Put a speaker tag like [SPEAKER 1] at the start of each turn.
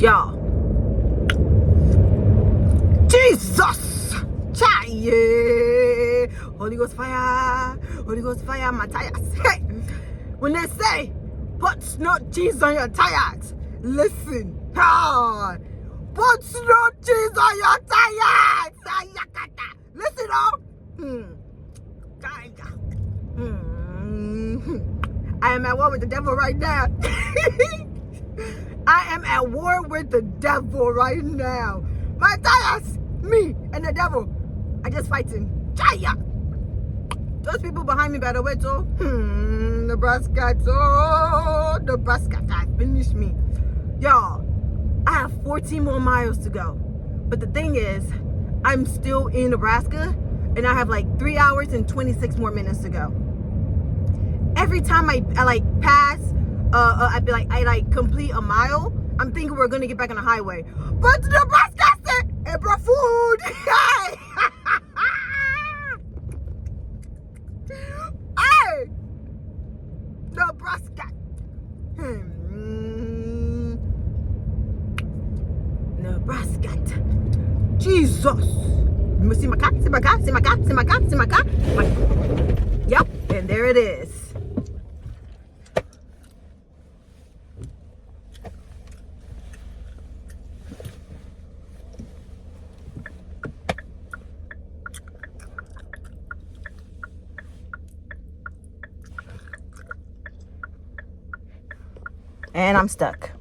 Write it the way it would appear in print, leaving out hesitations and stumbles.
[SPEAKER 1] Y'all. Jesus! Yeah. Holy Ghost fire. Holy Ghost fire on my tires. Hey! When they say, put snow cheese on your tires, listen. Ah, put snow cheese on your tires. Listen up. I am at war with the devil right now. I am at war with the devil right now. My tires, me and the devil are just fighting. Chaya. Those people behind me better wait too. Nebraska finish me. Y'all, I have 14 more miles to go. But the thing is, I'm still in Nebraska and I have like 3 hours and 26 more minutes to go. Every time I like pass, I complete a mile, I'm thinking we're gonna get back on the highway. But Nebraska said, "Hey, bro, food." Hey, Nebraska. Nebraska. Jesus. See my car, see my car, see my car, see my car, see my car. Yep, and there it is. And I'm stuck.